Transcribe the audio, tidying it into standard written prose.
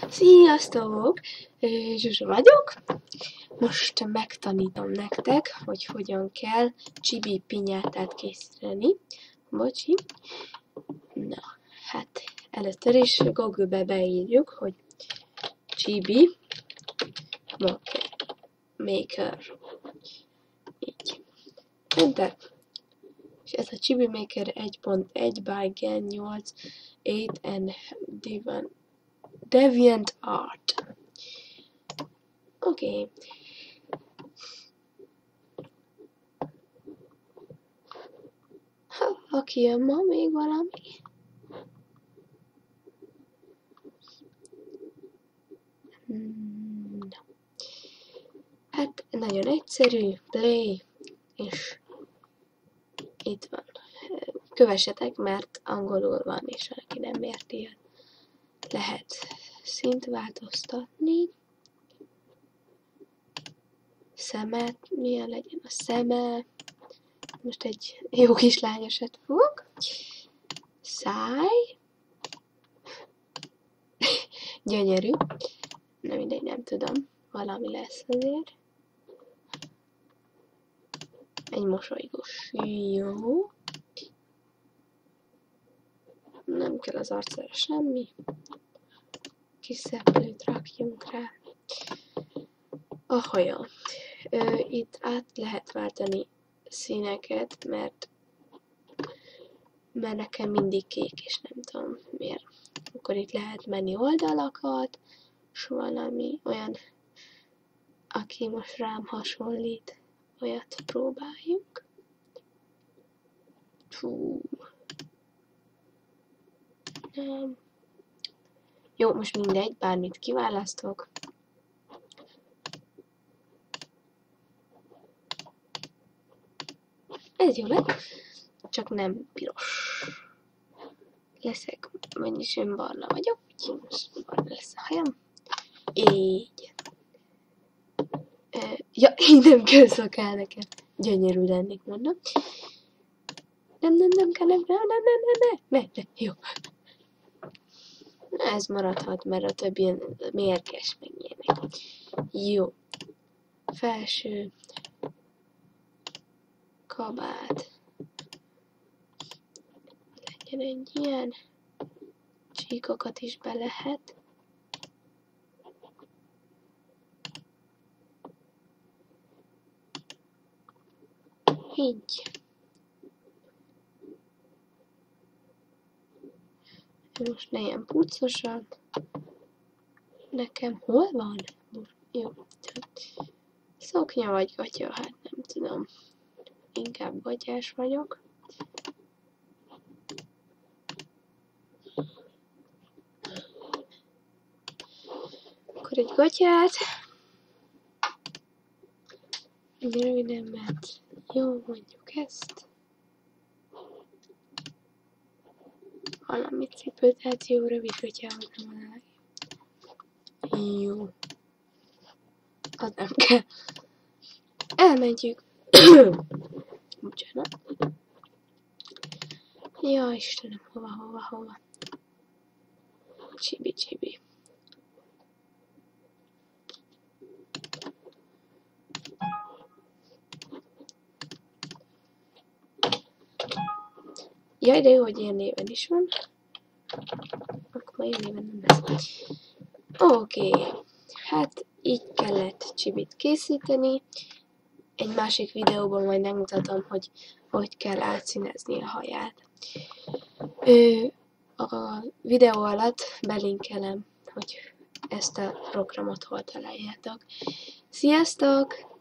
Sziasztok! Zsuzsa vagyok. Most megtanítom nektek, hogy hogyan kell csibi pinyátát készíteni. Bocsi. Na, hát először is Google-be beírjuk, hogy csibi maker. Így. Enter. És ez a Chibi Maker 1.1 by Gen 8 8 and DeviantArt. Oké. Aki jön ma még valami? No. Hát nagyon egyszerű, play, és itt van. Kövessetek, mert angolul van, és aki nem érti, lehet szint változtatni. Szemet, milyen legyen a szeme. Most egy jó kislányosat fogok. Száj. Gyönyörű. Na mindegy, nem tudom. Valami lesz azért. Egy mosolygós. Jó. Nem kell az arcára semmi. Kis szeplőt rakjunk rá. A haja. Itt át lehet váltani színeket, mert nekem mindig kék, és nem tudom miért. Akkor itt lehet menni oldalakat, és valami olyan, aki most rám hasonlít, olyat próbáljuk. Fú. Nem. Jó, most mindegy, bármit kiválasztok. Ez jó lett, csak nem piros. Leszek, vagyis én barna vagyok, úgyhogy most barna lesz a hajam. Így. Ja, így nem kell szakál nekem. Gyönyörű lennék, mondom. Nem kell, ne, jó. Ez maradhat, mert a többi ilyen mérges, meg ilyenek. Jó. Felső. Kabát. Legyen egy ilyen. Csíkokat is be lehet. Így. Most ne ilyen puccosan. Nekem hol van? Jó. Szoknya vagy gatya? Hát nem tudom. Inkább gatyás vagyok. Akkor egy gatyát. Röviden, mert jó, mondjuk ezt. Valami cipőt, tehát jó rövid gatyához nem valami. Jó. Az nem kell. Elmegyünk. Bocsánat. Ja, Istenem, hova. Csibi. Jaj, de jó, hogy ilyen néven is van. Akkor ilyen néven nem lesz. Oké. Hát így kellett csibit készíteni. Egy másik videóban majd megmutatom, hogy kell átszínezni a haját. A videó alatt belinkelem, hogy ezt a programot hol találjátok. Sziasztok!